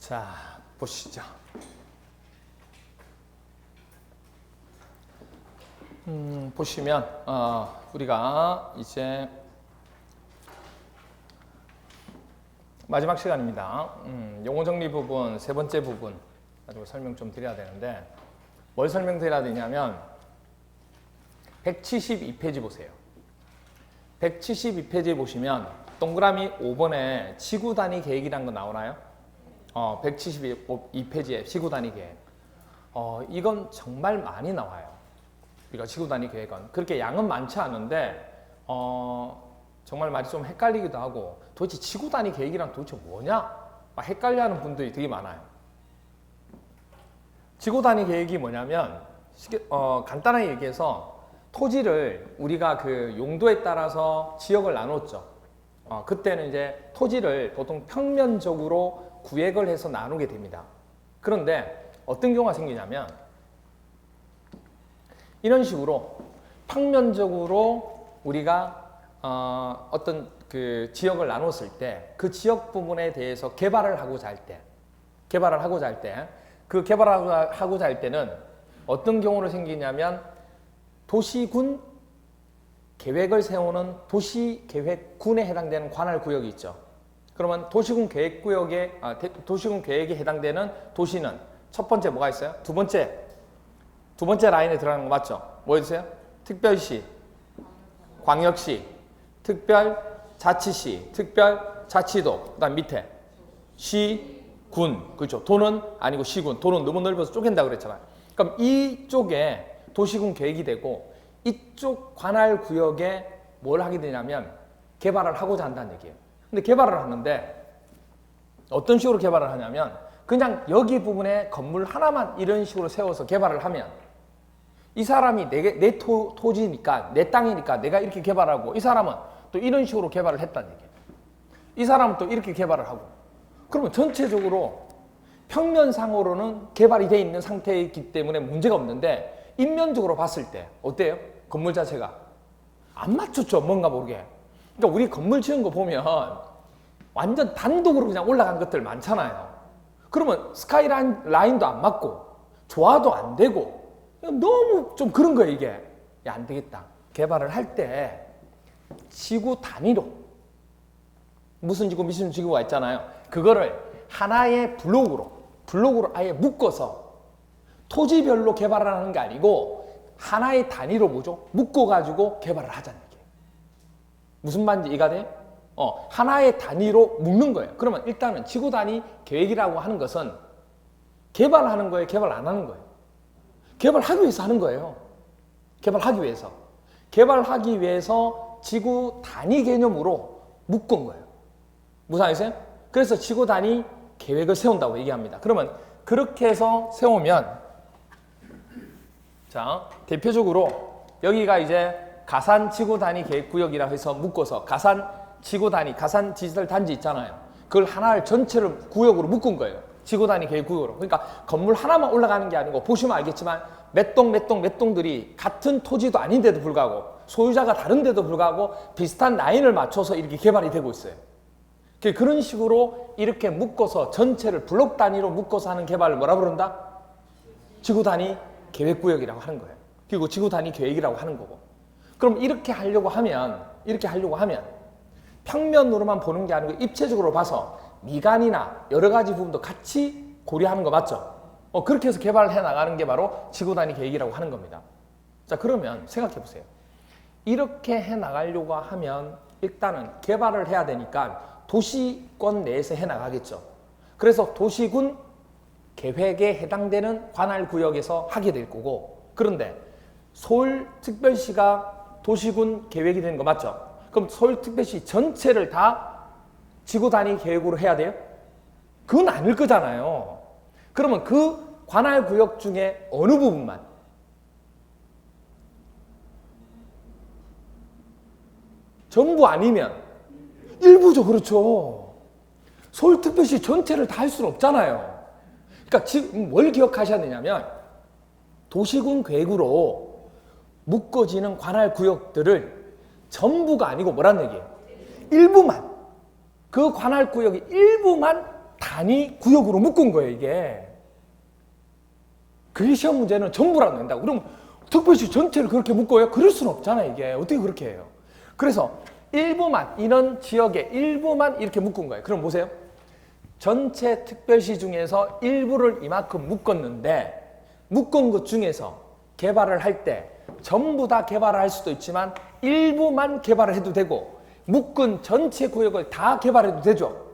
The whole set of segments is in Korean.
자, 보시죠. 보시면 우리가 이제 마지막 시간입니다. 용어 정리 부분, 세 번째 부분 가지고 설명 좀 드려야 되는데 뭘 설명드려야 되냐면 172페이지 보세요. 172페이지에 보시면 동그라미 5번에 지구 단위 계획이라는 거 나오나요? 172페이지에 지구 단위 계획. 이건 정말 많이 나와요. 우리가 지구 단위 계획은 그렇게 양은 많지 않은데 정말 말이 좀 헷갈리기도 하고 도대체 지구 단위 계획이란 도대체 뭐냐? 헷갈려하는 분들이 되게 많아요. 지구 단위 계획이 뭐냐면 간단하게 얘기해서 토지를 우리가 그 용도에 따라서 지역을 나눴죠. 그때는 이제 토지를 보통 평면적으로 구획을 해서 나누게 됩니다. 그런데 어떤 경우가 생기냐면 이런 식으로 평면적으로 우리가 어떤 그 지역을 나눴을 때 그 지역 부분에 대해서 개발을 하고자 할 때, 그 개발을 하고자 할 때는 어떤 경우로 생기냐면 도시군 계획을 세우는 도시계획군에 해당되는 관할구역이 있죠. 그러면 도시군 계획에 해당되는 도시는 첫 번째 뭐가 있어요? 두 번째 라인에 들어가는 거 맞죠? 뭐였어요? 특별시, 광역시, 특별자치시, 특별자치도, 그 다음 밑에 시, 군, 그렇죠? 도는 아니고 시군, 도는 너무 넓어서 쪼갠다고 그랬잖아요. 그럼 이쪽에 도시군 계획이 되고 이쪽 관할구역에 뭘 하게 되냐면 개발을 하고자 한다는 얘기예요. 근데 개발을 하는데 어떤 식으로 개발을 하냐면 그냥 여기 부분에 건물 하나만 이런 식으로 세워서 개발을 하면 이 사람이 내 토지니까 내 땅이니까 내가 이렇게 개발하고 이 사람은 또 이런 식으로 개발을 했다는 얘기예요. 이 사람은 또 이렇게 개발을 하고 그러면 전체적으로 평면상으로는 개발이 돼 있는 상태이기 때문에 문제가 없는데 인면적으로 봤을 때 어때요? 건물 자체가 안 맞췄죠. 뭔가 모르게. 그러니까 우리 건물 지은 거 보면 완전 단독으로 그냥 올라간 것들 많잖아요. 그러면 스카이라인도 안 맞고 조화도 안 되고 너무 좀 그런 거예요. 이게 야, 안 되겠다. 개발을 할 때 지구 단위로 무슨 지구가 있잖아요. 그거를 하나의 블록으로 아예 묶어서 토지별로 개발을 하는 게 아니고 하나의 단위로 뭐죠? 묶어가지고 개발을 하자는 얘기예요. 무슨 말인지 이해가 돼요? 하나의 단위로 묶는 거예요. 그러면 일단은 지구 단위 계획이라고 하는 것은 개발하는 거예요? 개발 안 하는 거예요? 개발하기 위해서 하는 거예요. 개발하기 위해서 지구 단위 개념으로 묶은 거예요. 무슨 말이세요? 그래서 지구 단위 계획을 세운다고 얘기합니다. 그러면 그렇게 해서 세우면 자, 대표적으로 여기가 이제 가산 지구 단위 계획구역이라고 해서 묶어서 가산 지구 단위, 가산 디지털 단지 있잖아요. 그걸 하나를 전체를 구역으로 묶은 거예요. 지구 단위 계획구역으로. 그러니까 건물 하나만 올라가는 게 아니고 보시면 알겠지만 몇 동들이 같은 토지도 아닌데도 불구하고 소유자가 다른데도 불구하고 비슷한 라인을 맞춰서 이렇게 개발이 되고 있어요. 그런 식으로 이렇게 묶어서 전체를 블록 단위로 묶어서 하는 개발을 뭐라 부른다? 지구 단위 계획구역이라고 하는 거예요. 그리고 지구 단위 계획이라고 하는 거고. 그럼 이렇게 하려고 하면 평면으로만 보는 게 아니고 입체적으로 봐서 미관이나 여러 가지 부분도 같이 고려하는 거 맞죠? 그렇게 해서 개발을 해 나가는 게 바로 지구 단위 계획이라고 하는 겁니다. 자, 그러면 생각해 보세요. 이렇게 해 나가려고 하면 일단은 개발을 해야 되니까 도시권 내에서 해 나가겠죠. 그래서 도시군 계획에 해당되는 관할구역에서 하게 될 거고 그런데 서울특별시가 도시군 계획이 되는 거 맞죠? 그럼 서울특별시 전체를 다 지구 단위 계획으로 해야 돼요? 그건 아닐 거잖아요. 그러면 그 관할구역 중에 어느 부분만 전부 아니면 일부죠. 그렇죠. 서울특별시 전체를 다 할 수는 없잖아요. 그러니까 지금 뭘 기억하셔야 되냐면 도시군 계획으로 묶어지는 관할구역들을 전부가 아니고 뭐란 얘기예요? 일부만. 그 관할구역의 일부만 단위 구역으로 묶은 거예요, 이게. 그게 시험 문제는 전부라고 낸다고. 그럼 특별시 전체를 그렇게 묶어요? 그럴 수는 없잖아요, 이게. 어떻게 그렇게 해요? 그래서 일부만, 이런 지역의 일부만 이렇게 묶은 거예요. 그럼 보세요. 전체 특별시 중에서 일부를 이만큼 묶었는데, 묶은 것 중에서 개발을 할 때 전부 다 개발을 할 수도 있지만 일부만 개발을 해도 되고, 묶은 전체 구역을 다 개발해도 되죠.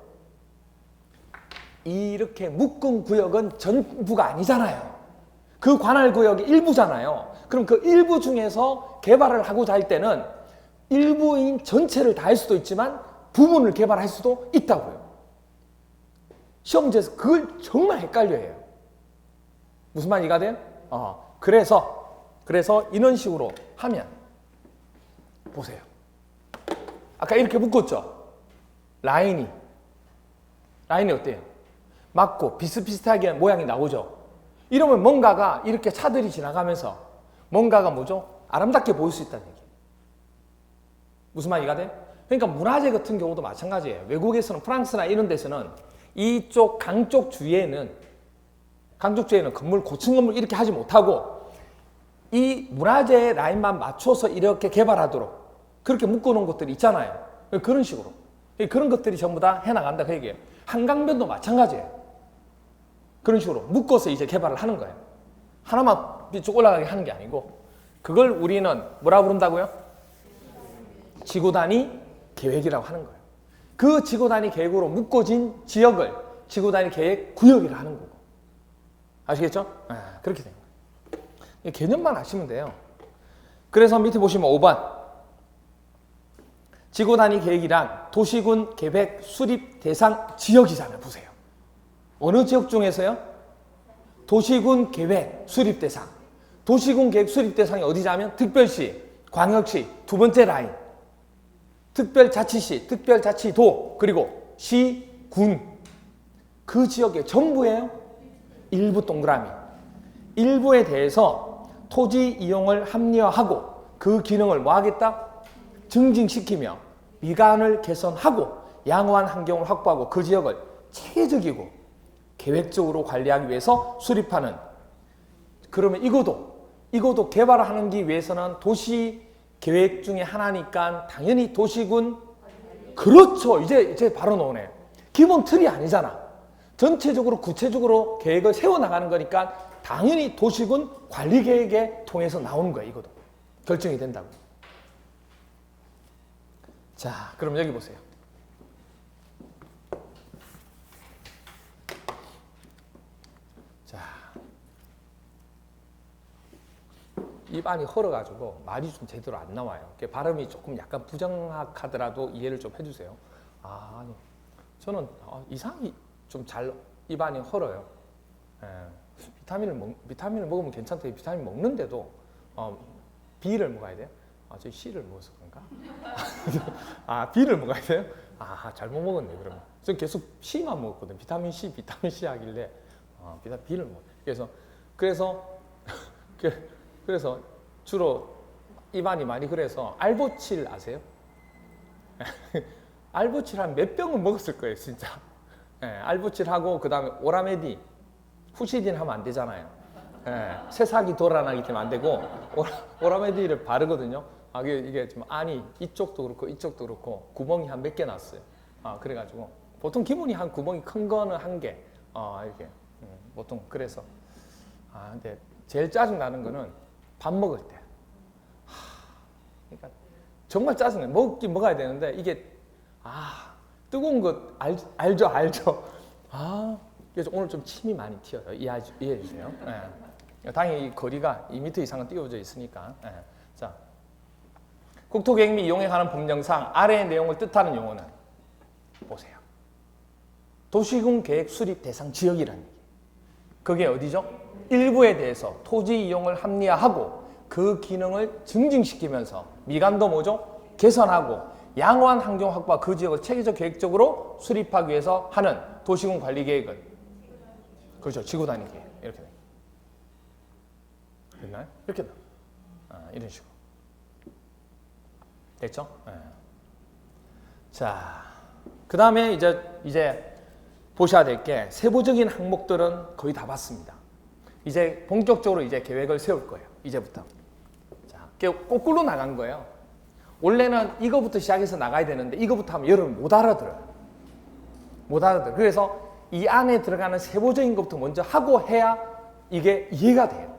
이렇게 묶은 구역은 전부가 아니잖아요. 그 관할 구역이 일부잖아요. 그럼 그 일부 중에서 개발을 하고자 할 때는 일부인 전체를 다 할 수도 있지만 부분을 개발할 수도 있다고요. 시험 문제에서 그걸 정말 헷갈려해요. 무슨 말 이해가 돼요? 그래서 이런 식으로 하면 보세요. 아까 이렇게 묶었죠? 라인이 어때요? 맞고 비슷비슷하게 모양이 나오죠? 이러면 뭔가가 이렇게 차들이 지나가면서 뭔가가 뭐죠? 아름답게 보일 수 있다는 얘기예요. 무슨 말 이해가 돼요? 그러니까 문화재 같은 경우도 마찬가지예요. 외국에서는, 프랑스나 이런 데서는 이쪽 강쪽 주위에는 건물, 고층 건물 이렇게 하지 못하고 이 문화재 라인만 맞춰서 이렇게 개발하도록 그렇게 묶어놓은 것들이 있잖아요. 그런 식으로. 그런 것들이 전부 다 해나간다 그 얘기예요. 한강변도 마찬가지예요. 그런 식으로 묶어서 이제 개발을 하는 거예요. 하나만 쭉 올라가게 하는 게 아니고, 그걸 우리는 뭐라 부른다고요? 지구 단위 계획이라고 하는 거예요. 그 지구 단위 계획으로 묶어진 지역을 지구 단위 계획 구역이라 하는 거고. 아시겠죠? 그렇게 됩니다. 개념만 아시면 돼요. 그래서 밑에 보시면 5번. 지구 단위 계획이란 도시군 계획 수립 대상 지역이잖아요. 보세요. 어느 지역 중에서요? 도시군 계획 수립 대상. 도시군 계획 수립 대상이 어디냐면 특별시, 광역시, 두 번째 라인. 특별자치시, 특별자치도, 그리고 시, 군. 그 지역의 전부예요? 일부 동그라미. 일부에 대해서 토지 이용을 합리화하고 그 기능을 뭐 하겠다? 증진시키며 미관을 개선하고 양호한 환경을 확보하고 그 지역을 체계적이고 계획적으로 관리하기 위해서 수립하는. 그러면 이거도 개발하기 위해서는 도시 계획 중에 하나니까 당연히 도시군. 그렇죠. 이제 바로 나오네요. 기본 틀이 아니잖아. 전체적으로 구체적으로 계획을 세워나가는 거니까 당연히 도시군 관리 계획에 통해서 나오는 거예요. 이것도 결정이 된다고. 자, 그럼 여기 보세요. 자, 입안이 헐어가지고 말이 좀 제대로 안 나와요. 발음이 조금 약간 부정확하더라도 이해를 좀 해주세요. 아니, 저는 이상이 좀 잘 입안이 헐어요. 비타민을 먹으면 괜찮대. 비타민 먹는데도 B를 먹어야 돼요. 저 C를 먹어서 그런가? B를 먹어야 돼요? 잘못 먹었네, 그러면. 전 계속 C만 먹었거든. 비타민 C 하길래, B를 먹어. 그래서 주로 입안이 많이 그래서 알보칠 아세요? 알보칠 한 몇 병은 먹었을 거예요, 진짜. 알보칠하고, 그 다음에 오라메디, 후시딘 하면 안 되잖아요. 새싹이 돌아나기 때문에 안 되고, 오라메디를 바르거든요. 이게 지금 안이 이쪽도 그렇고 이쪽도 그렇고 구멍이 한 몇 개 났어요. 그래가지고 보통 기본이 한 구멍이 큰 거는 한 개. 이렇게 보통 그래서. 근데 제일 짜증 나는 거는 밥 먹을 때. 그러니까 정말 짜증나요. 먹긴 먹어야 되는데 이게 뜨거운 거 알죠. 그래서 오늘 좀 침이 많이 튀어요. 이해해 주세요. 당연히 이 거리가 2m 이상은 띄워져 있으니까. 자. 국토계획 및 이용에 관한 법령상 아래의 내용을 뜻하는 용어는 보세요. 도시군 계획 수립 대상 지역이라는 얘기예요. 그게 어디죠? 일부에 대해서 토지 이용을 합리화하고 그 기능을 증진시키면서 미관도 뭐죠? 개선하고 양호한 환경 확보와 그 지역을 체계적 계획적으로 수립하기 위해서 하는 도시군 관리 계획은 그렇죠. 지구 단위 계획. 이렇게 돼요. 됐나요? 이렇게 돼요. 이런 식으로. 됐죠? 자, 그 다음에 이제 보셔야 될 게 세부적인 항목들은 거의 다 봤습니다. 이제 본격적으로 이제 계획을 세울 거예요. 이제부터. 자, 거꾸로 나간 거예요. 원래는 이거부터 시작해서 나가야 되는데 이거부터 하면 여러분 못 알아들어요. 못 알아들어요. 그래서 이 안에 들어가는 세부적인 것부터 먼저 하고 해야 이게 이해가 돼요.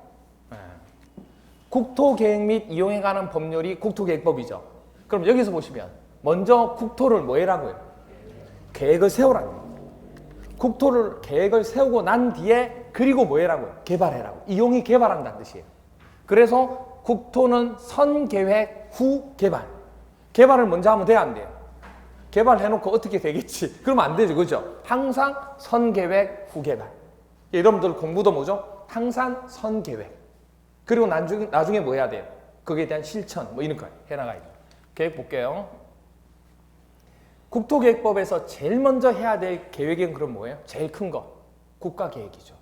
국토계획 및 이용에 관한 법률이 국토계획법이죠. 그럼 여기서 보시면 먼저 국토를 뭐 해라고요? 계획을 세우라는 거예요. 국토를 계획을 세우고 난 뒤에 그리고 뭐 해라고요? 개발해라고. 이용이 개발한다는 뜻이에요. 그래서 국토는 선계획 후 개발. 개발을 먼저 하면 돼야 안 돼요? 개발해놓고 어떻게 되겠지? 그러면 안 되죠. 그죠? 항상 선계획 후 개발. 여러분들 공부도 뭐죠? 항상 선계획. 그리고 나중에 뭐 해야 돼요? 거기에 대한 실천 뭐 이런 거 해나가야 돼요. 계획 볼게요. 국토계획법에서 제일 먼저 해야 될 계획은 그럼 뭐예요? 제일 큰 거. 국가계획이죠.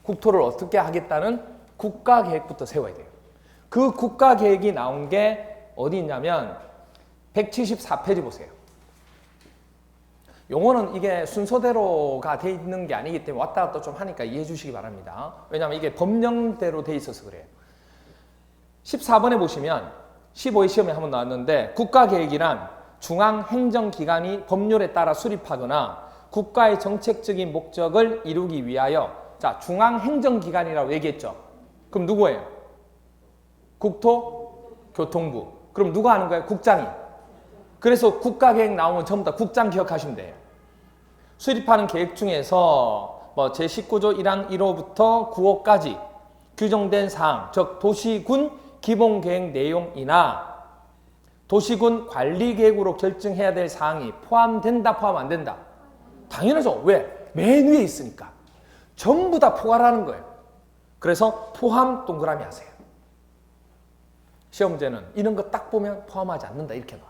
국토를 어떻게 하겠다는 국가계획부터 세워야 돼요. 그 국가계획이 나온 게 어디 있냐면 174페이지 보세요. 용어는 이게 순서대로가 돼 있는 게 아니기 때문에 왔다 갔다 좀 하니까 이해해 주시기 바랍니다. 왜냐하면 이게 법령대로 돼 있어서 그래요. 14번에 보시면 15회 시험에 한번 나왔는데 국가계획이란 중앙행정기관이 법률에 따라 수립하거나 국가의 정책적인 목적을 이루기 위하여 자 중앙행정기관이라고 얘기했죠. 그럼 누구예요? 국토교통부. 그럼 누가 하는 거예요? 국장이. 그래서 국가계획 나오면 전부 다 국장 기억하시면 돼요. 수립하는 계획 중에서 뭐 제19조 1항 1호부터 9호까지 규정된 사항, 즉 도시군 기본계획 내용이나 도시군 관리계획으로 결정해야 될 사항이 포함된다, 포함 안 된다? 당연하죠. 왜? 맨 위에 있으니까. 전부 다 포괄하는 거예요. 그래서 포함 동그라미 하세요. 시험제는 이런 거 딱 보면 포함하지 않는다 이렇게 나와요.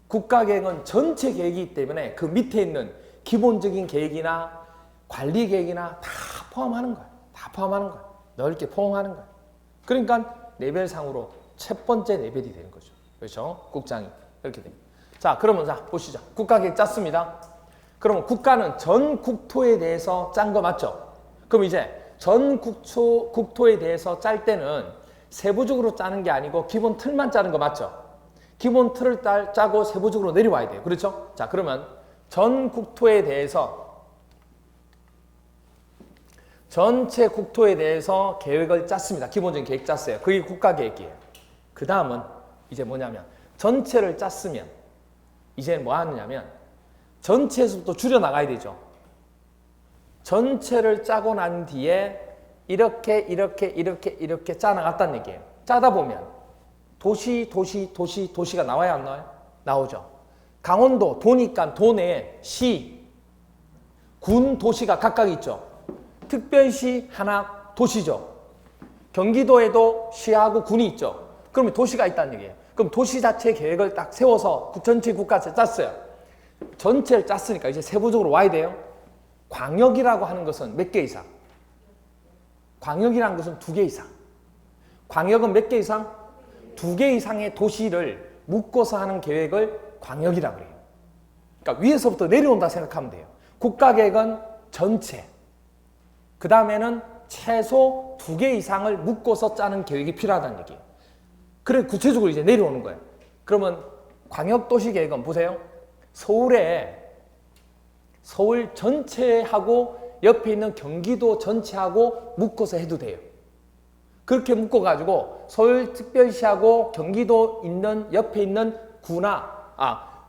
국가계획은 전체 계획이기 때문에 그 밑에 있는 기본적인 계획이나 관리계획이나 다 포함하는 거예요. 다 포함하는 거예요. 넓게 포함하는 거예요. 그러니까 레벨상으로 첫 번째 레벨이 되는 거죠. 그렇죠? 국장이 이렇게 됩니다. 자, 그러면 자 보시죠. 국가계획 짰습니다. 그러면 국가는 전 국토에 대해서 짠 거 맞죠? 그럼 이제 전 국토에 대해서 짤 때는 세부적으로 짜는 게 아니고 기본 틀만 짜는 거 맞죠? 기본 틀을 짜고 세부적으로 내려와야 돼요. 그렇죠? 자, 그러면 전 국토에 대해서 전체 국토에 대해서 계획을 짰습니다. 기본적인 계획 짰어요. 그게 국가계획이에요. 그 다음은 이제 뭐냐면 전체를 짰으면 이제 뭐 하느냐면 전체에서부터 줄여나가야 되죠. 전체를 짜고 난 뒤에 이렇게 짜나갔다는 얘기예요. 짜다 보면 도시가 나와야 안 나와요? 나오죠. 강원도 도니까 도내에 시, 군, 도시가 각각 있죠. 특별시 하나 도시죠. 경기도에도 시하고 군이 있죠. 그러면 도시가 있다는 얘기예요. 그럼 도시 자체 계획을 딱 세워서 전체 국가에서 짰어요. 전체를 짰으니까 이제 세부적으로 와야 돼요. 광역이라고 하는 것은 몇 개 이상? 광역이라는 것은 2개 이상. 광역은 몇 개 이상? 2개 이상의 도시를 묶어서 하는 계획을 광역이라고 해요. 그러니까 위에서부터 내려온다 생각하면 돼요. 국가계획은 전체. 그 다음에는 최소 2개 이상을 묶어서 짜는 계획이 필요하다는 얘기예요. 그래 구체적으로 이제 내려오는 거예요. 그러면 광역도시계획은 보세요. 서울 전체하고 옆에 있는 경기도 전체하고 묶어서 해도 돼요. 그렇게 묶어가지고 서울특별시하고 경기도 있는 옆에 있는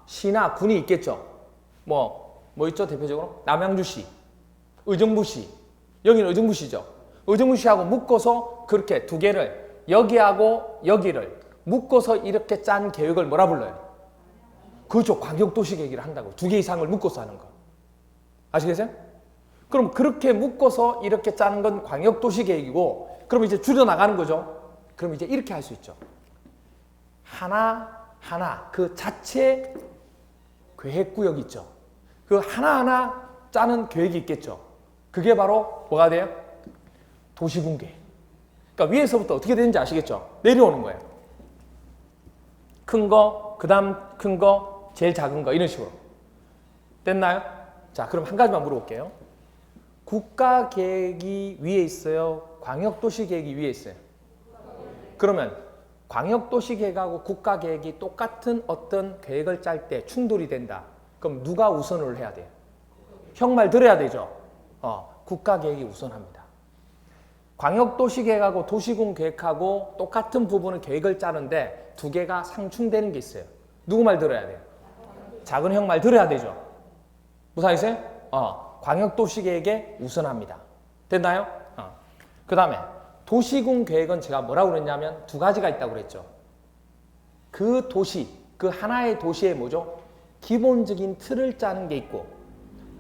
시나 군이 있겠죠. 뭐 있죠 대표적으로? 남양주시, 의정부시. 여기는 의정부시죠. 의정부시하고 묶어서 그렇게 2개를 여기하고 여기를 묶어서 이렇게 짠 계획을 뭐라 불러요? 그렇죠. 광역도시계획을 한다고. 2개 이상을 묶어서 하는 거. 아시겠어요? 그럼 그렇게 묶어서 이렇게 짜는 건 광역도시계획이고 그럼 이제 줄여나가는 거죠. 그럼 이제 이렇게 할 수 있죠. 하나하나 그 자체 계획구역 있죠. 그 하나하나 짜는 계획이 있겠죠. 그게 바로 뭐가 돼요? 도시군계획. 그러니까 위에서부터 어떻게 되는지 아시겠죠? 내려오는 거예요. 큰 거, 그 다음 큰 거, 제일 작은 거 이런 식으로. 됐나요? 자, 그럼 한 가지만 물어볼게요. 국가 계획이 위에 있어요? 광역도시 계획이 위에 있어요? 그러면 광역도시 계획하고 국가 계획이 똑같은 어떤 계획을 짤 때 충돌이 된다. 그럼 누가 우선을 해야 돼요? 형 말 들어야 되죠? 국가 계획이 우선합니다. 광역도시 계획하고 도시군 계획하고 똑같은 부분의 계획을 짜는데 두 개가 상충되는 게 있어요. 누구 말 들어야 돼요? 작은 형 말 들어야 되죠? 무슨 말이세요? 광역도시 계획에 우선합니다. 됐나요? 그 다음에 도시군 계획은 제가 뭐라고 그랬냐면 두 가지가 있다고 그랬죠. 그 도시, 그 하나의 도시에 뭐죠? 기본적인 틀을 짜는 게 있고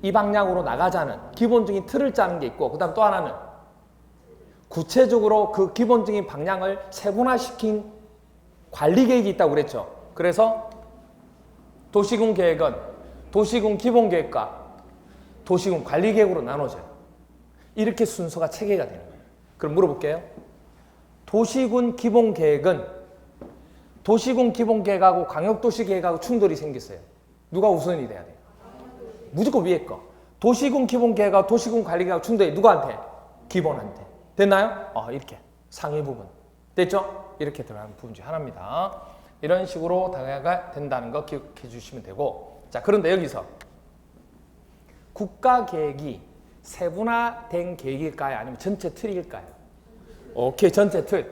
이 방향으로 나가자는 기본적인 틀을 짜는 게 있고 그 다음 또 하나는 구체적으로 그 기본적인 방향을 세분화시킨 관리 계획이 있다고 그랬죠. 그래서 도시군 계획은 도시군 기본 계획과 도시군 관리 계획으로 나눠져요. 이렇게 순서가 체계가 되는 거예요. 그럼 물어볼게요. 도시군 기본 계획은 도시군 기본 계획하고 광역도시 계획하고 충돌이 생겼어요. 누가 우선이 돼야 돼요? 무조건 위에 거. 도시군 기본 계획하고 도시군 관리 계획하고 충돌이 누구한테? 기본한테. 됐나요? 이렇게 상위 부분. 됐죠? 이렇게 들어가는 부분 중 하나입니다. 이런 식으로 다가가 된다는 거 기억해 주시면 되고. 자, 그런데 여기서 국가 계획이 세분화된 계획일까요? 아니면 전체 틀일까요? 오케이, 전체 틀.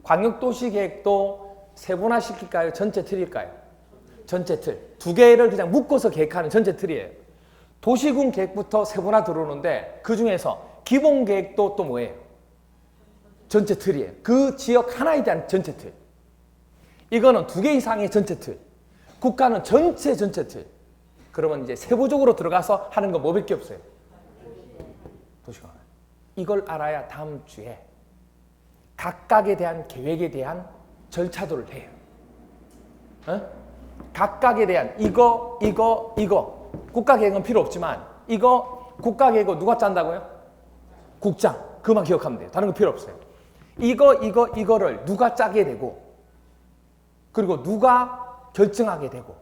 광역도시 계획도 세분화시킬까요? 전체 틀일까요? 전체 틀. 두 개를 그냥 묶어서 계획하는 전체 틀이에요. 도시군 계획부터 세분화 들어오는데 그 중에서 기본 계획도 또 뭐예요? 전체 틀이에요. 그 지역 하나에 대한 전체 틀. 이거는 두 개 이상의 전체 틀. 국가는 전체 틀. 그러면 이제 세부적으로 들어가서 하는 거 뭐밖에 없어요? 도시군. 이걸 알아야 다음 주에 각각에 대한 계획에 대한 절차도를 해요. 각각에 대한 이거 국가 계획은 필요 없지만 이거 국가 계획은 누가 짠다고요? 국장. 그만 기억하면 돼요. 다른 거 필요 없어요. 이거를 누가 짜게 되고 그리고 누가 결정하게 되고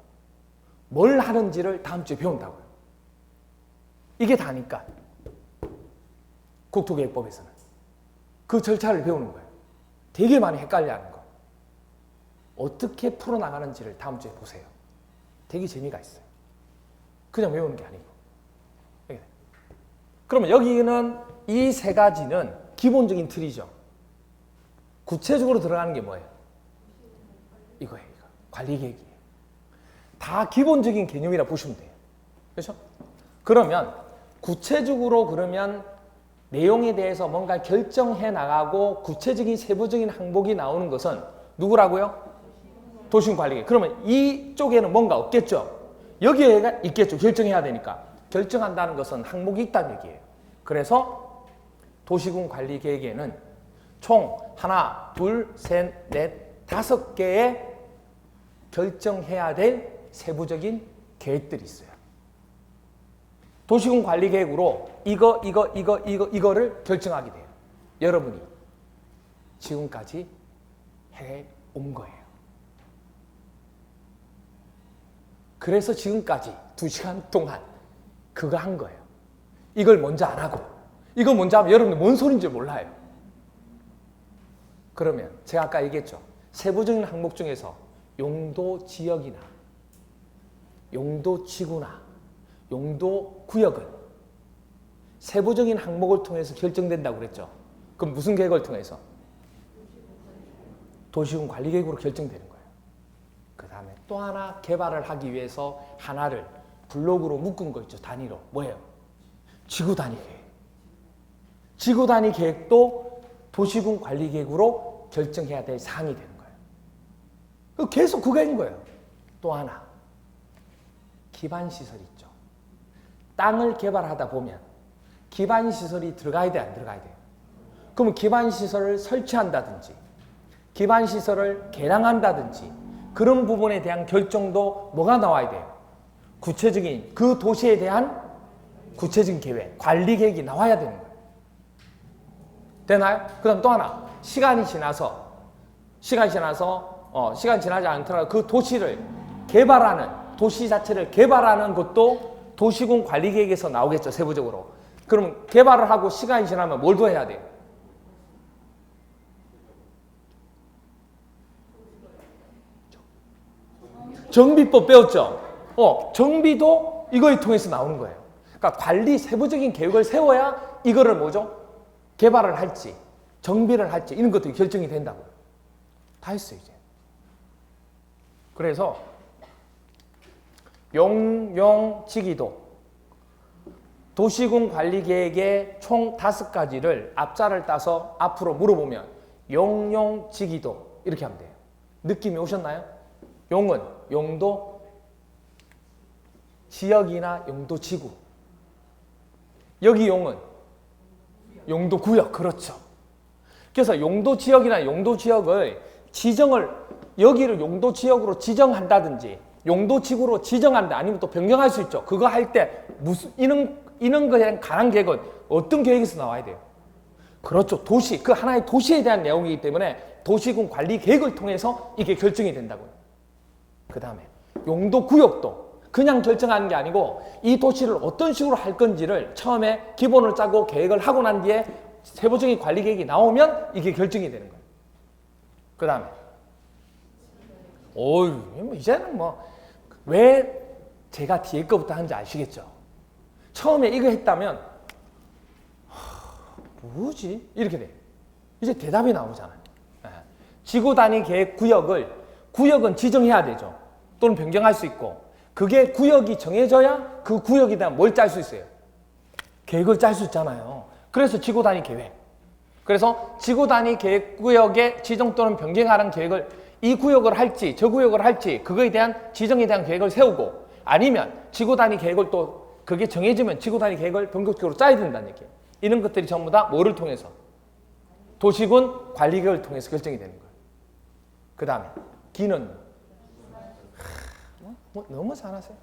뭘 하는지를 다음 주에 배운다고요. 이게 다니까 국토계획법에서는 그 절차를 배우는 거예요. 되게 많이 헷갈려하는 거. 어떻게 풀어나가는지를 다음 주에 보세요. 되게 재미가 있어요. 그냥 외우는 게 아니고. 그러면 여기는 이 세 가지는 기본적인 틀이죠. 구체적으로 들어가는 게 뭐예요? 이거예요. 이거. 관리계획이에요. 다 기본적인 개념이라 보시면 돼요. 그렇죠? 그러면 구체적으로 그러면 내용에 대해서 뭔가 결정해 나가고 구체적인 세부적인 항목이 나오는 것은 누구라고요? 도시군관리계획. 그러면 이쪽에는 뭔가 없겠죠? 여기에 있겠죠. 결정해야 되니까. 결정한다는 것은 항목이 있다는 얘기예요. 그래서 도시군관리계획에는 총 하나, 둘, 셋, 넷, 5개의 결정해야 될 세부적인 계획들이 있어요. 도시군관리계획으로 이거를 결정하게 돼요. 여러분이 지금까지 해온 거예요. 그래서 지금까지 2시간 동안 그거 한 거예요. 이걸 먼저 안 하고 이거 먼저 하면 여러분들 뭔 소린지 몰라요. 그러면 제가 아까 얘기했죠. 세부적인 항목 중에서 용도 지역이나 용도 지구나 용도 구역은 세부적인 항목을 통해서 결정된다고 그랬죠. 그럼 무슨 계획을 통해서? 도시군 관리계획으로 결정되는 거예요. 그 다음에 또 하나 개발을 하기 위해서 하나를 블록으로 묶은 거 있죠. 단위로. 뭐예요? 지구 단위 계획. 지구 단위 계획도 도시군 관리계획으로 결정해야 될 사항이 되는 거예요. 계속 그거인 거예요. 또 하나 기반시설이 있죠. 땅을 개발하다 보면 기반시설이 들어가야 돼, 안 들어가야 돼요? 그러면 기반시설을 설치한다든지 기반시설을 개량한다든지 그런 부분에 대한 결정도 뭐가 나와야 돼요? 구체적인 그 도시에 대한 구체적인 계획, 관리 계획이 나와야 되는 거예요. 되나요? 그 다음 또 하나 시간이 지나지 않더라도 그 도시를 개발하는 도시 자체를 개발하는 것도 도시군 관리계획에서 나오겠죠, 세부적으로. 그럼 개발을 하고 시간이 지나면 뭘 더 해야 돼요? 정비법 배웠죠? 정비도 이거에 통해서 나오는 거예요. 그러니까 관리 세부적인 계획을 세워야 이거를 뭐죠? 개발을 할지, 정비를 할지 이런 것들이 결정이 된다고요. 다 했어요, 이제. 그래서 용용지기도 도시군 관리계획의 총 5가지를 앞자를 따서 앞으로 물어보면 용용지기도 이렇게 하면 돼요. 느낌이 오셨나요? 용은 용도 지역이나 용도 지구. 여기 용은 용도 구역. 그렇죠. 그래서 용도 지역이나 용도 지역을 여기를 용도 지역으로 지정한다든지 용도 지구로 지정한다 아니면 또 변경할 수 있죠. 그거 할 때 무슨 이런 거에 관한 계획은 어떤 계획에서 나와야 돼요? 그렇죠. 도시, 그 하나의 도시에 대한 내용이기 때문에 도시군 관리 계획을 통해서 이게 결정이 된다고요. 그 다음에 용도 구역도 그냥 결정하는 게 아니고 이 도시를 어떤 식으로 할 건지를 처음에 기본을 짜고 계획을 하고 난 뒤에 세부적인 관리 계획이 나오면 이게 결정이 되는 거예요. 그 다음에 이제는 왜 제가 뒤에 거부터 하는지 아시겠죠? 처음에 이거 했다면 뭐지? 이렇게 돼요. 이제 대답이 나오잖아요. 지구 단위 계획 구역은 지정해야 되죠. 또는 변경할 수 있고 그게 구역이 정해져야 그 구역에 대한 뭘 짤 수 있어요? 계획을 짤 수 있잖아요. 그래서 지구 단위 계획. 그래서 지구 단위 계획 구역의 지정 또는 변경하는 계획을 이 구역을 할지 저 구역을 할지 그거에 대한 지정에 대한 계획을 세우고 아니면 지구 단위 계획을 또 그게 정해지면 지구 단위 계획을 본격적으로 짜야 된다는 얘기예요. 이런 것들이 전부 다 뭐를 통해서? 도시군 관리 계획을 통해서 결정이 되는 거예요. 그 다음에 기는 너무 잘하세요.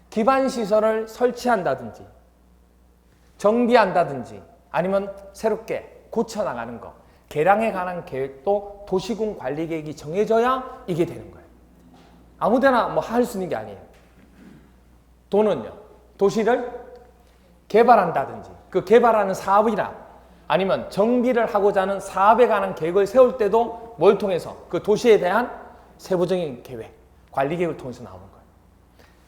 기반 시설을 설치한다든지 정비한다든지 아니면 새롭게 고쳐나가는 거 개량에 관한 계획도 도시군 관리 계획이 정해져야 이게 되는 거예요. 아무데나 할 수 있는 게 아니에요. 도는요. 도시를 개발한다든지 그 개발하는 사업이나 아니면 정비를 하고자 하는 사업에 관한 계획을 세울 때도 뭘 통해서? 그 도시에 대한 세부적인 계획, 관리 계획을 통해서 나오는 거예요.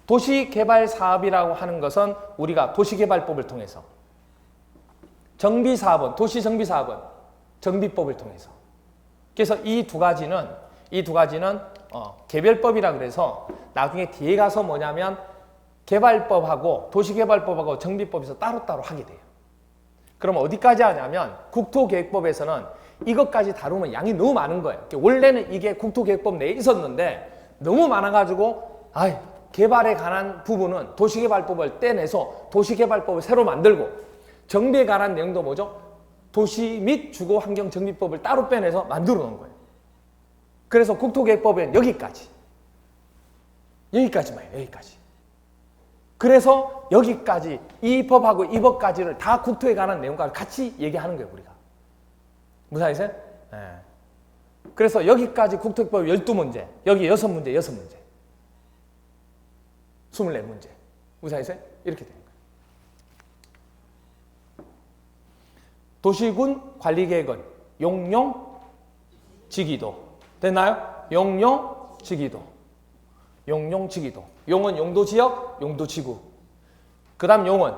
도시개발 사업이라고 하는 것은 우리가 도시개발법을 통해서 정비사업은 도시정비사업은 정비법을 통해서 그래서 이 두 가지는 개별법이라 그래서 나중에 뒤에 가서 뭐냐면 개발법하고 도시개발법하고 정비법에서 따로따로 하게 돼요. 그럼 어디까지 하냐면 국토계획법에서는 이것까지 다루면 양이 너무 많은 거예요. 원래는 이게 국토계획법 내에 있었는데 너무 많아가지고 개발에 관한 부분은 도시개발법을 떼내서 도시개발법을 새로 만들고 정비에 관한 내용도 뭐죠? 도시 및 주거환경정비법을 따로 빼내서 만들어 놓은 거예요. 그래서 국토계획법엔 여기까지만 해요. 여기까지. 그래서 여기까지 이 법하고 이 법까지를 다 국토에 관한 내용과 같이 얘기하는 거예요. 우리가. 무슨 말이세요? 네. 그래서 여기까지 국토계획법 12문제, 여기 6문제, 24문제. 무슨 말이세요? 이렇게 되는 거예요. 도시군 관리계획은 용용지기도. 됐나요? 용용지기도. 용용지기도. 용은 용도지역, 용도지구. 그 다음 용은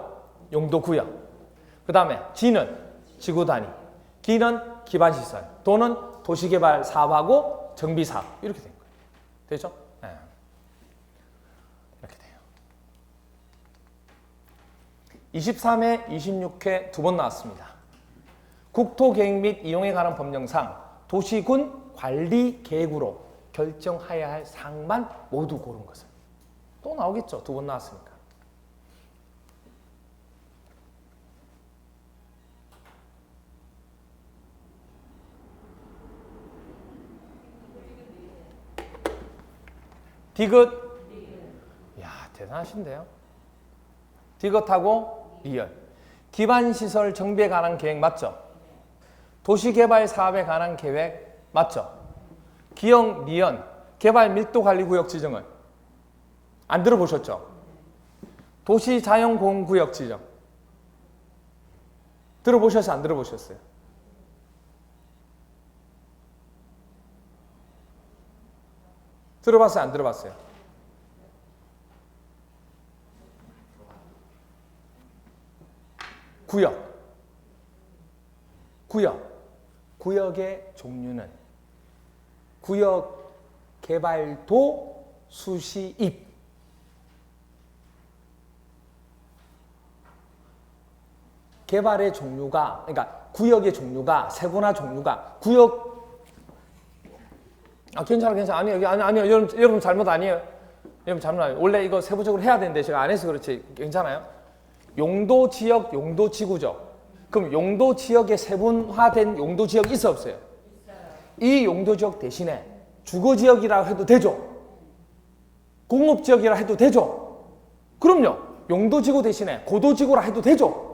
용도구역. 그 다음에 지는 지구단위. 기는 기반시설. 도는 도시개발 사업하고 정비사업. 이렇게 된 거예요. 되죠? 네. 이렇게 돼요. 23회, 26회 두 번 나왔습니다. 국토계획 및 이용에 관한 법령상 도시군 관리계획으로 결정해야 할 사항만 모두 고른 것을. 또 나오겠죠. 두 번 나왔으니까. 디귿. 이야, 대단하신데요. 디귿하고 리얼. 기반시설 정비에 관한 계획 맞죠? 도시개발 사업에 관한 계획 맞죠? 기역, 리연, 개발 밀도 관리 구역 지정은 안 들어보셨죠? 도시자연공원구역 지정. 들어보셨어요? 안 들어보셨어요? 들어봤어요? 안 들어봤어요? 구역. 구역의 종류는 구역 개발도 수시입. 개발의 종류가, 그러니까 구역의 종류가, 세분화 종류가, 구역, 괜찮아. 아니요. 여러분 잘못 아니에요. 여러분 잘못 아니에요. 원래 이거 세부적으로 해야 되는데 제가 안 해서 그렇지. 괜찮아요? 용도 지역, 용도 지구죠. 그럼 용도 지역에 세분화된 용도 지역이 있어 없어요? 이 용도 지역 대신에 주거 지역이라 해도 되죠? 공업 지역이라 해도 되죠? 그럼요. 용도 지구 대신에 고도 지구라 해도 되죠?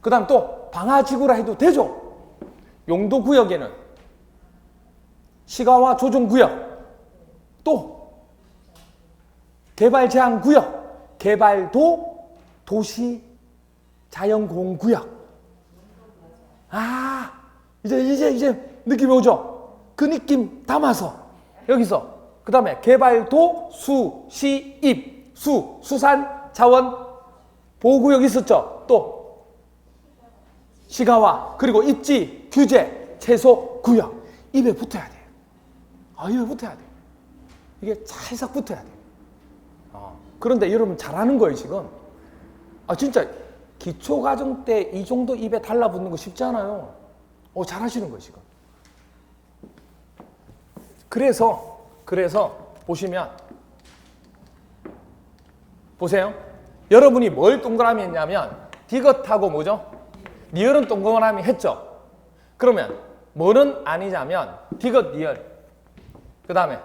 그 다음 또 방화지구라 해도 되죠? 용도 구역에는 시가와 조정구역, 또 개발 제한 구역, 개발도 도시 자연공원구역. 이제 느낌이 오죠? 그 느낌 담아서 여기서 그 다음에 개발도 수시입, 수산 자원 보호구역 있었죠? 또 시가와, 그리고 입지, 규제, 채소, 구역. 입에 붙어야 돼요. 입에 붙어야 돼요. 이게 찰싹 붙어야 돼요. 그런데 여러분 잘하는 거예요, 지금. 진짜 기초과정 때 이 정도 입에 달라붙는 거 쉽지 않아요. 잘하시는 거예요, 지금. 그래서 보시면, 보세요. 여러분이 뭘 동그라미 했냐면, 디귿하고 뭐죠? 리얼은 동그라미 했죠? 그러면 뭐는 아니냐면 디귿 리얼, 그 다음에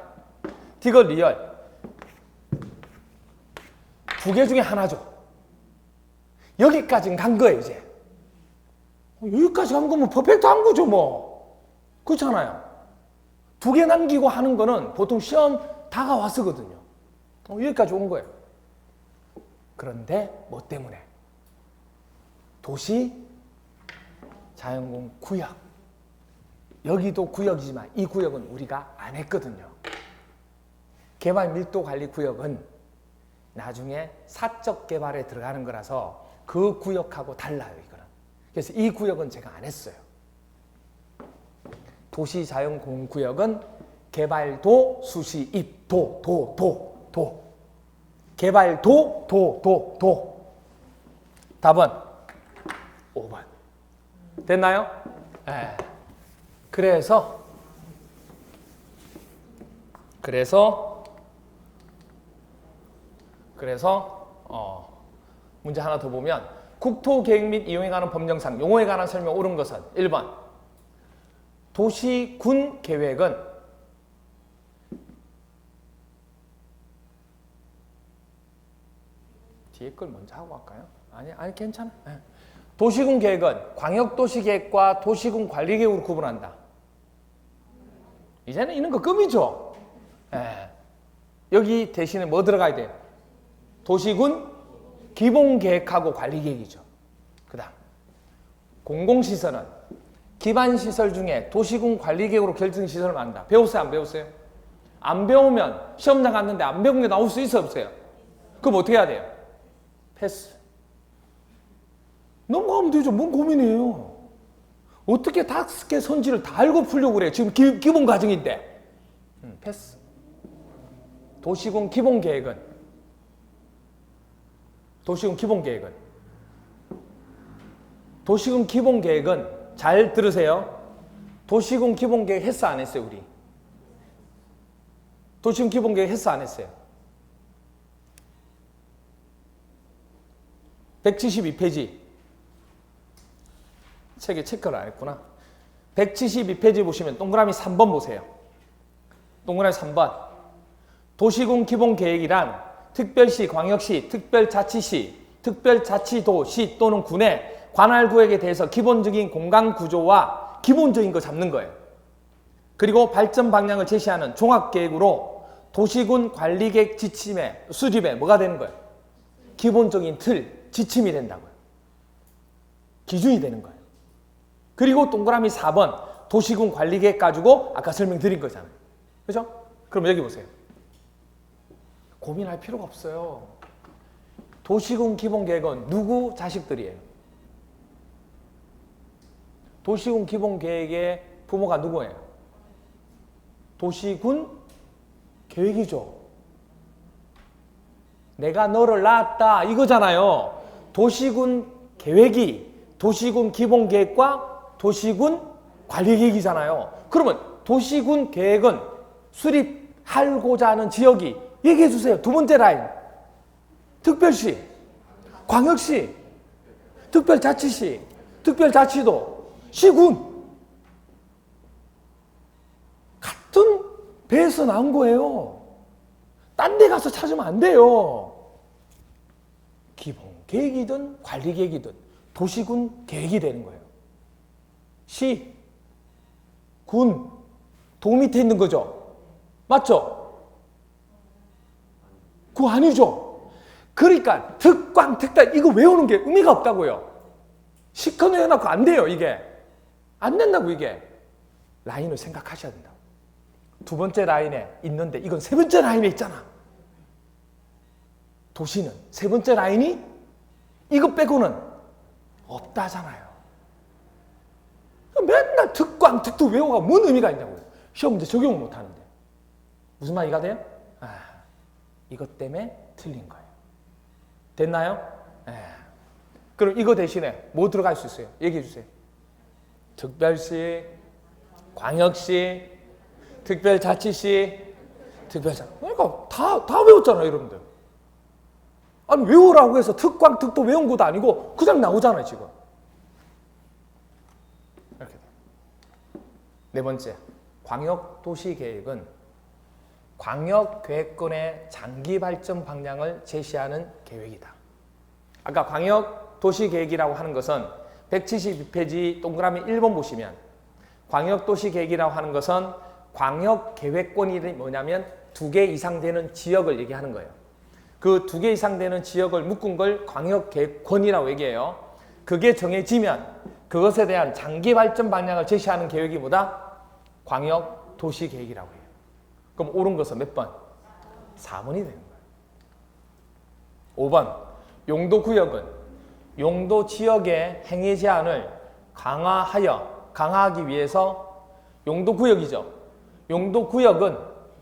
디귿 리얼 두 개 중에 하나죠. 여기까지는 간 거예요. 이제 여기까지 간 거면 퍼펙트한 거죠 뭐. 그렇잖아요. 두 개 남기고 하는 거는 보통 시험 다가왔거든요. 여기까지 온 거예요. 그런데 뭐 때문에? 도시 자연공원 구역. 여기도 구역이지만 이 구역은 우리가 안 했거든요. 개발 밀도 관리 구역은 나중에 사적 개발에 들어가는 거라서 그 구역하고 달라요, 이거는. 그래서 이 구역은 제가 안 했어요. 도시 자연공원 구역은 개발도 수시입 도. 개발도 도. 답은 5번. 됐나요? 네. 그래서 문제 하나 더 보면 국토계획 및 이용에 관한 법령상 용어에 관한 설명 옳은 것은 1번 도시군 계획은 뒤에 걸 먼저 하고 갈까요? 아니 괜찮아. 네. 도시군 계획은 광역도시계획과 도시군 관리계획으로 구분한다. 이제는 이런 거 급이죠. 여기 대신에 뭐 들어가야 돼요? 도시군 기본계획하고 관리계획이죠. 그 다음 공공시설은 기반시설 중에 도시군 관리계획으로 결정시설을 만든다. 배웠어요? 안 배웠어요? 안 배우면 시험장 갔는데 안 배운 게 나올 수 있어 없어요? 그럼 어떻게 해야 돼요? 패스. 넘어가면 되죠. 뭔 고민이에요. 어떻게 5개 선지를 다 알고 풀려고 그래요. 지금 기본 과정인데. 패스. 도시군 기본계획은 잘 들으세요. 도시군 기본계획 했어 안 했어요 우리? 도시군 기본계획 했어 안 했어요? 172페이지. 책에 체크를 안 했구나. 172페이지 보시면 동그라미 3번 보세요. 동그라미 3번. 도시군 기본계획이란 특별시, 광역시, 특별자치시, 특별자치도시 또는 군의 관할구역에 대해서 기본적인 공간구조와 기본적인 거 잡는 거예요. 그리고 발전 방향을 제시하는 종합계획으로 도시군 관리계획 지침의 수집에 뭐가 되는 거예요? 기본적인 틀, 지침이 된다고요. 기준이 되는 거예요. 그리고 동그라미 4번 도시군 관리계획 가지고 아까 설명드린 거잖아요. 그죠? 그럼 여기 보세요. 고민할 필요가 없어요. 도시군 기본계획은 누구 자식들이에요? 도시군 기본계획의 부모가 누구예요? 도시군 계획이죠. 내가 너를 낳았다 이거잖아요. 도시군 계획이 도시군 기본계획과 도시군 관리계획이잖아요. 그러면 도시군 계획은 수립하고자 하는 지역이 얘기해 주세요. 두 번째 라인. 특별시, 광역시, 특별자치시, 특별자치도, 시군. 같은 배에서 나온 거예요. 딴 데 가서 찾으면 안 돼요. 기본계획이든 관리계획이든 도시군 계획이 되는 거예요. 시, 군, 도 밑에 있는 거죠. 맞죠? 그거 아니죠. 그러니까 특광, 특단 이거 외우는 게 의미가 없다고요. 시커 내놓고 안 돼요. 이게 안 된다고. 이게 라인을 생각하셔야 된다고. 두 번째 라인에 있는데 이건 세 번째 라인에 있잖아. 도시는 세 번째 라인이 이거 빼고는 없다잖아요. 맨날 특광, 특도 외워가 뭔 의미가 있냐고요. 시험 문제 적용을 못 하는데. 무슨 말이가 돼요? 이것 때문에 틀린 거예요. 됐나요? 그럼 이거 대신에 뭐 들어갈 수 있어요? 얘기해 주세요. 특별시, 광역시, 특별자치시, 그러니까 다 외웠잖아요, 여러분들. 아니, 외우라고 해서 특광, 특도 외운 것도 아니고 그냥 나오잖아요, 지금. 이렇게. 네 번째, 광역도시계획은 광역계획권의 장기 발전 방향을 제시하는 계획이다. 아까 광역도시계획이라고 하는 것은 172페이지 동그라미 1번 보시면 광역도시계획이라고 하는 것은 광역계획권이 뭐냐면 2개 이상 되는 지역을 얘기하는 거예요. 그 2개 이상 되는 지역을 묶은 걸 광역계획권이라고 얘기해요. 그게 정해지면 그것에 대한 장기 발전 방향을 제시하는 계획이 뭐다? 광역도시계획이라고 해요. 그럼 옳은 것은 몇 번? 4번이 되는 거예요. 5번. 용도구역은 용도지역의 행위 제한을 강화하기 위해서 용도구역이죠. 용도구역은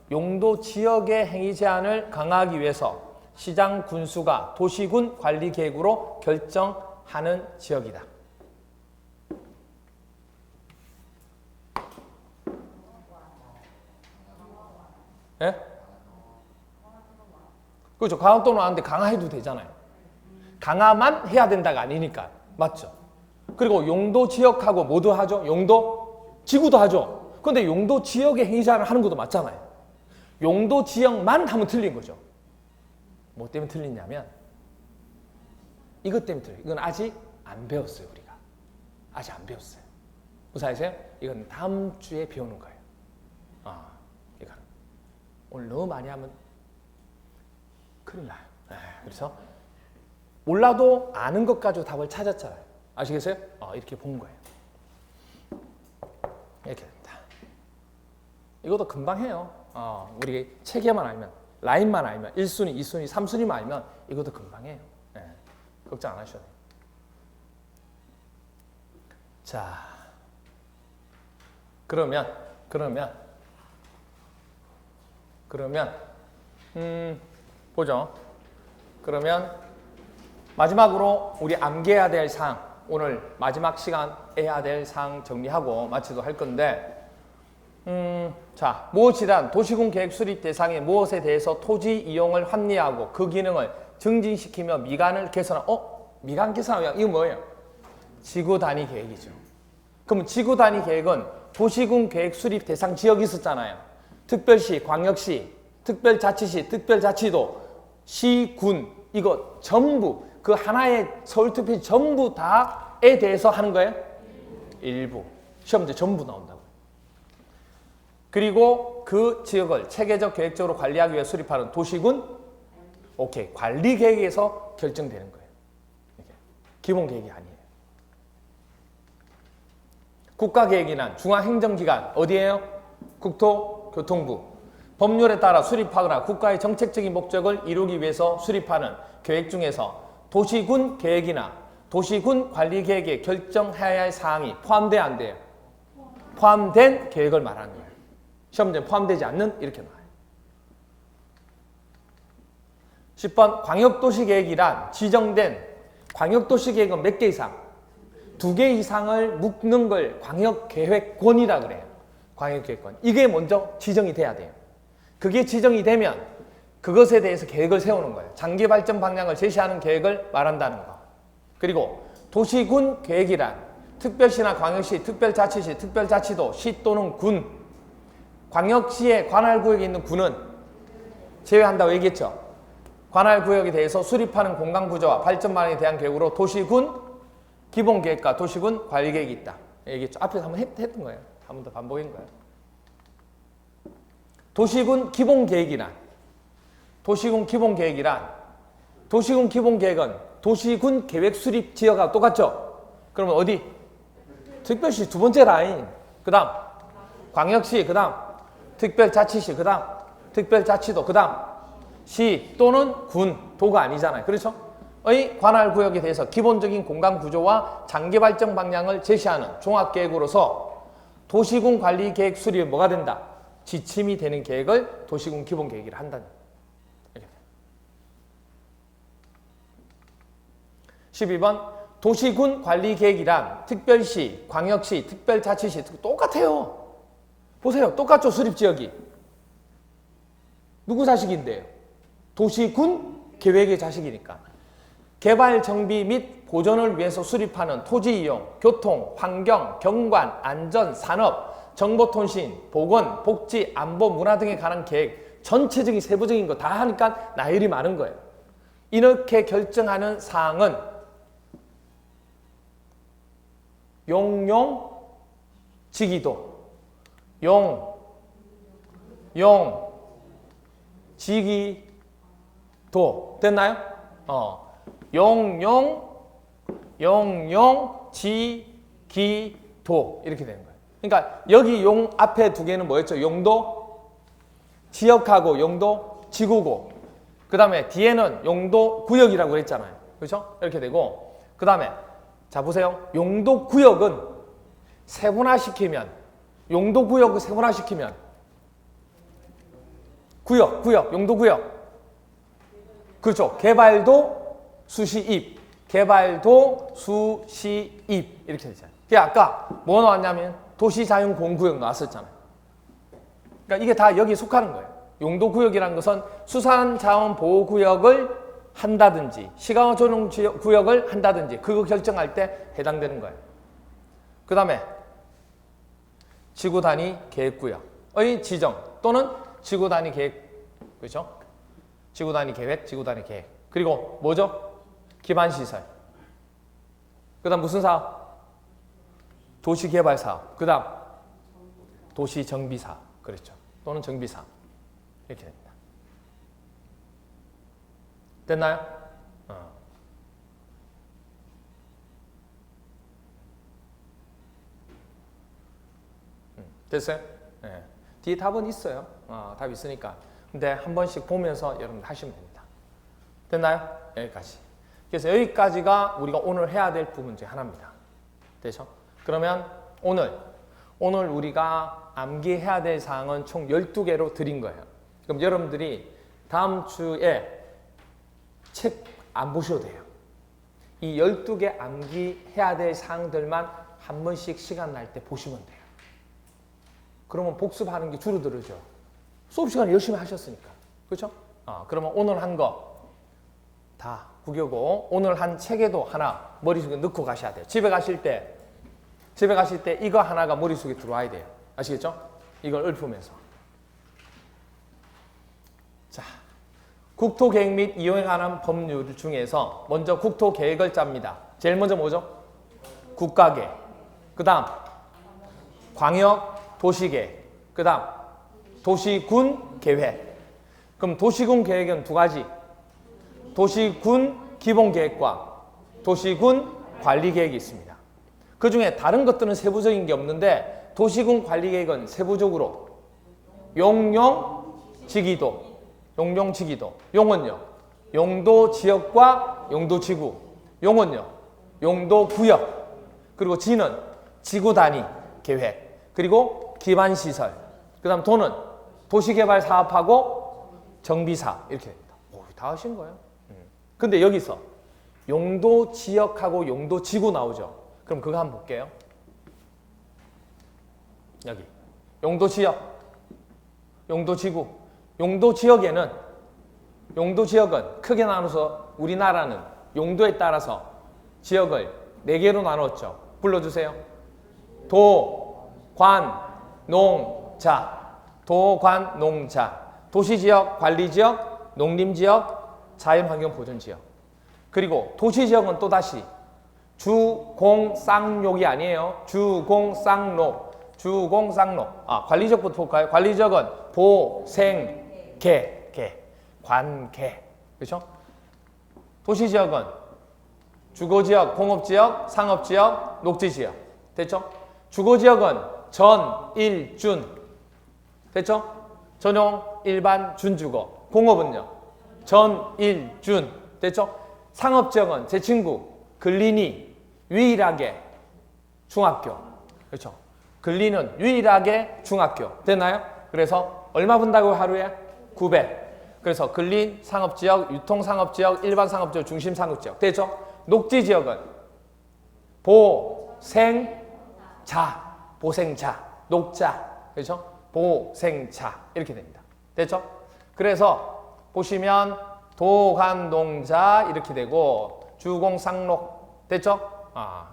용도지역의 행위 제한을 강화하기 위해서 시장 군수가 도시군 관리 계획으로 결정하는 지역이다. 예? 그렇죠. 강화도는 아는데 강화해도 되잖아요. 강화만 해야 된다가 아니니까. 맞죠? 그리고 용도 지역하고 뭐도 하죠? 용도 지구도 하죠. 그런데 용도 지역의 행위자를 하는 것도 맞잖아요. 용도 지역만 하면 틀린 거죠. 뭐 때문에 틀리냐면 이것 때문에 틀려요. 이건 아직 안 배웠어요, 우리가. 아직 안 배웠어요. 무슨 아세요? 이건 다음 주에 배우는 거예요. 이건 오늘 너무 많이 하면 큰일 나요. 그래서 몰라도 아는 것 가지고 답을 찾았잖아요. 아시겠어요? 이렇게 본 거예요. 이렇게 됩니다. 이것도 금방 해요. 우리 체계만 알면, 라인만 알면, 1순위, 2순위, 3순위만 알면 이것도 금방 해요. 걱정 안 하셔도 돼요. 자, 그러면 보죠. 그러면 마지막으로 우리 암기해야 될 사항, 오늘 마지막 시간 해야 될 사항 정리하고 마치도록 할 건데, 자, 무엇이란 도시군 계획 수립 대상의 무엇에 대해서 토지 이용을 합리화하고 그 기능을 증진시키며 미관을 개선하고, 미관 개선하면 이거 뭐예요? 지구 단위 계획이죠. 그럼 지구 단위 계획은 도시군 계획 수립 대상 지역이 있었잖아요. 특별시, 광역시, 특별자치시, 특별자치도, 시, 군, 이거 전부 그 하나의 서울특별시 전부 다에 대해서 하는 거예요? 일부. 시험 문제 전부 나온다고. 그리고 그 지역을 체계적 계획적으로 관리하기 위해 수립하는 도시군 오케이. 관리 계획에서 결정되는 거예요. 이게 기본 계획이 아니에요. 국가계획이란 중앙행정기관 어디예요? 국토교통부. 법률에 따라 수립하거나 국가의 정책적인 목적을 이루기 위해서 수립하는 계획 중에서 도시군 계획이나 도시군 관리 계획에 결정해야 할 사항이 포함돼야 안 돼요? 포함된 계획을 말하는 거예요. 시험 문제 포함되지 않는 이렇게 나와요. 10번 광역도시계획이란 지정된 광역도시계획은 몇 개 이상? 2개 이상을 묶는 걸 광역계획권이라 그래요. 광역계획권. 이게 먼저 지정이 돼야 돼요. 그게 지정이 되면 그것에 대해서 계획을 세우는 거예요. 장기 발전 방향을 제시하는 계획을 말한다는 거. 그리고 도시군 계획이란 특별시나 광역시, 특별자치시, 특별자치도, 시 또는 군, 광역시의 관할구역에 있는 군은 제외한다고 얘기했죠. 관할구역에 대해서 수립하는 공간구조와 발전 방향에 대한 계획으로 도시군 기본계획과 도시군 관리계획이 있다. 얘기했죠. 앞에서 한번 했던 거예요. 한 번 더 반복인 거예요. 도시군 기본계획이란 도시군 기본계획은 도시군 계획 수립 지역하고 똑같죠? 그러면 어디? 특별시 두 번째 라인. 그 다음 광역시, 그 다음 특별자치시, 그 다음 특별자치도, 그 다음 시 또는 군, 도가 아니잖아요. 그렇죠? 의 관할구역에 대해서 기본적인 공간구조와 장기발전 방향을 제시하는 종합계획으로서 도시군 관리계획 수립이 뭐가 된다? 지침이 되는 계획을 도시군 기본계획이라 한다는 거예요. 12번 도시군 관리계획이란 특별시, 광역시, 특별자치시 똑같아요. 보세요. 똑같죠? 수립지역이. 누구 자식인데요? 도시군 계획의 자식이니까. 개발, 정비 및 보존을 위해서 수립하는 토지 이용, 교통, 환경, 경관, 안전, 산업, 정보통신, 보건, 복지, 안보, 문화 등에 관한 계획, 전체적인 세부적인 거 다 하니까 나열이 많은 거예요. 이렇게 결정하는 사항은 용용지기도, 용지기도 됐나요? 용용지기도 이렇게 되는 거예요. 그러니까 여기 용 앞에 두 개는 뭐였죠? 용도 지역하고 용도 지구고, 그 다음에 뒤에는 용도 구역이라고 그랬잖아요. 그렇죠? 이렇게 되고, 그 다음에 자 보세요. 용도 구역은 세분화시키면 용도 구역 그렇죠. 개발도 수시입 이렇게 되잖아요. 아까 뭐 나왔냐면 도시자연공구역 나왔었잖아요. 그러니까 이게 다 여기 속하는 거예요. 용도구역이라는 것은 수산자원보호구역을 한다든지 시가조정구역을 한다든지 그거 결정할 때 해당되는 거예요. 그 다음에 지구단위 계획구역의 지정 또는 지구단위 계획, 그렇죠? 지구단위 계획, 지구단위 계획. 그리고 뭐죠? 기반시설. 그 다음 무슨 사업? 도시개발사업. 그 다음 도시정비사업. 그렇죠. 또는 정비사업. 이렇게 됩니다. 됐나요? 됐어요? 네. 뒤에 답은 있어요. 답 있으니까. 근데 한 번씩 보면서 여러분 하시면 됩니다. 됐나요? 여기까지. 그래서 여기까지가 우리가 오늘 해야 될 부분 중 하나입니다. 되죠? 그러면 오늘 우리가 암기해야 될 사항은 총 12개로 드린 거예요. 그럼 여러분들이 다음 주에 책 안 보셔도 돼요. 이 12개 암기해야 될 사항들만 한 번씩 시간 날 때 보시면 돼요. 그러면 복습하는 게 줄어들죠. 수업 시간에 열심히 하셨으니까. 그렇죠? 그러면 오늘 한 거 다 구겨고 오늘 한 책에도 하나 머릿속에 넣고 가셔야 돼요. 집에 가실 때 이거 하나가 머릿속에 들어와야 돼요. 아시겠죠? 이걸 읊으면서. 자, 국토계획 및 이용에 관한 법률 중에서 먼저 국토계획을 짭니다. 제일 먼저 뭐죠? 국가계획. 그 다음 광역 도시계획. 그 다음 도시군 계획. 그럼 도시군 계획은 두 가지. 도시군 기본계획과 도시군 관리계획이 있습니다. 그 중에 다른 것들은 세부적인 게 없는데 도시군 관리계획은 세부적으로 용용지기도, 용용지기도, 용은요, 용도지역과 용도지구, 용은요, 용도구역, 그리고 지는 지구단위 계획, 그리고 기반시설, 그 다음 도는 도시개발사업하고 정비사 이렇게 됩니다. 오, 다 하신 거예요. 근데 여기서 용도지역하고 용도지구 나오죠. 그럼 그거 한번 볼게요. 여기 용도지역, 용도지구, 용도지역은 크게 나눠서 우리나라는 용도에 따라서 지역을 4개로 나눴죠. 불러주세요. 도, 관, 농, 자. 도, 관, 농, 자. 도시지역, 관리지역, 농림지역, 자연환경보존지역. 그리고 도시지역은 또다시 주, 공, 쌍록이 아니에요. 주, 공, 쌍록. 주, 공, 쌍록. 관리지역부터 볼까요? 관리지역은 보, 생, 개, 관계. 그렇죠? 도시지역은 주거지역, 공업지역, 상업지역, 녹지지역. 됐죠? 주거지역은 전, 일, 준. 됐죠? 전용, 일반, 준주거. 공업은요? 전, 일, 준. 됐죠? 상업지역은 제 친구 근린이 유일하게 중학교. 그렇죠? 근린은 유일하게 중학교. 됐나요? 그래서 얼마 분다고 하루에? 900. 그래서 근린 상업지역, 유통상업지역, 일반 상업지역, 중심 상업지역. 됐죠? 녹지지역은 보생자, 보생자, 녹자. 그렇죠? 보생자 이렇게 됩니다. 됐죠? 그래서 보시면 도관농자 이렇게 되고 주공상록 됐죠?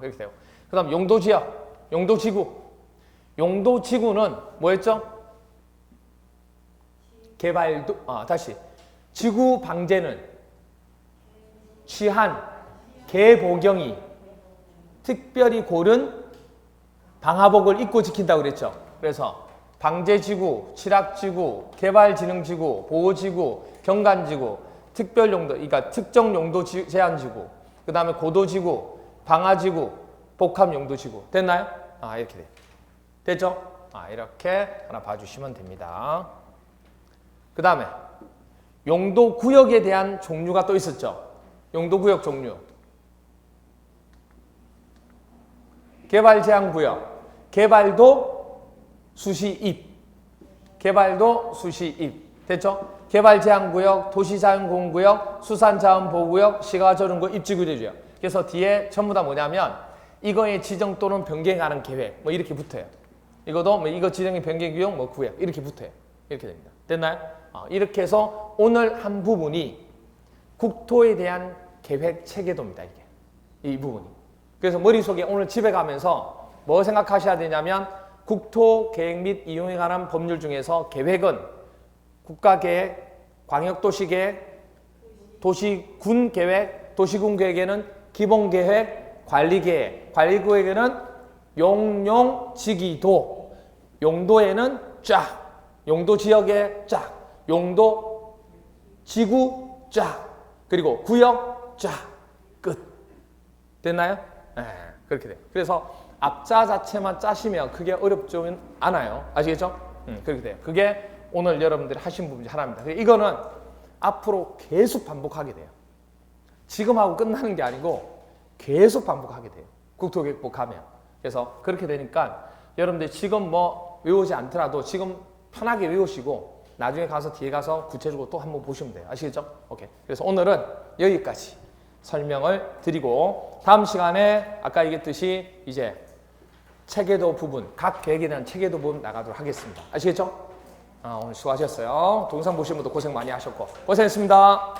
이렇게 되고 그 다음 용도지역, 용도지구. 용도지구는 뭐였죠? 개발도 다시 지구 방제는 취한 개보경이 특별히 고른 방화복을 입고 지킨다고 그랬죠. 그래서 방제지구, 취락지구, 개발진흥지구, 보호지구, 경관지구, 특별용도, 그러니까 특정용도 제한지구, 그 다음에 고도지구, 방화지구, 복합용도지구. 됐나요? 이렇게 돼요. 됐죠? 이렇게 하나 봐주시면 됩니다. 그 다음에 용도구역에 대한 종류가 또 있었죠. 용도구역 종류. 개발제한구역, 개발도 수시입, 개발도 수시입. 됐죠? 개발제한구역, 도시자연공원구역, 수산자원보호구역, 시가조정구, 입지구제지역. 그래서 뒤에 전부 다 뭐냐면 이거의 지정 또는 변경하는 계획 뭐 이렇게 붙어요. 이것도 뭐 이거 지정의 변경구역 뭐 구역 이렇게 붙어요. 이렇게 됩니다. 됐나요? 이렇게 해서 오늘 한 부분이 국토에 대한 계획 체계도입니다. 이게 이 부분이. 그래서 머릿속에 오늘 집에 가면서 뭐 생각하셔야 되냐면 국토 계획 및 이용에 관한 법률 중에서 계획은 국가계획, 광역도시계획, 도시군계획, 도시군계획에는 기본계획, 관리계획, 관리계획에는 용용지기도, 용도에는 쫙, 용도지역에 쫙, 용도지구 쫙, 그리고 구역 쫙, 끝. 됐나요? 네, 그렇게 돼요. 그래서 앞자 자체만 짜시면 크게 어렵지는 않아요. 아시겠죠? 그렇게 돼요. 그게 오늘 여러분들이 하신 부분 중 하나입니다. 이거는 앞으로 계속 반복하게 돼요. 지금 하고 끝나는 게 아니고 계속 반복하게 돼요. 국토계획법 하면. 그래서 그렇게 되니까 여러분들 지금 뭐 외우지 않더라도 지금 편하게 외우시고 나중에 가서 뒤에 가서 구체적으로 또 한번 보시면 돼요. 아시겠죠? 오케이. 그래서 오늘은 여기까지 설명을 드리고 다음 시간에 아까 얘기했듯이 이제 체계도 부분, 각 계획에 대한 체계도 부분 나가도록 하겠습니다. 아시겠죠? 오늘 수고하셨어요. 동영상 보신 분도 고생 많이 하셨고 고생했습니다.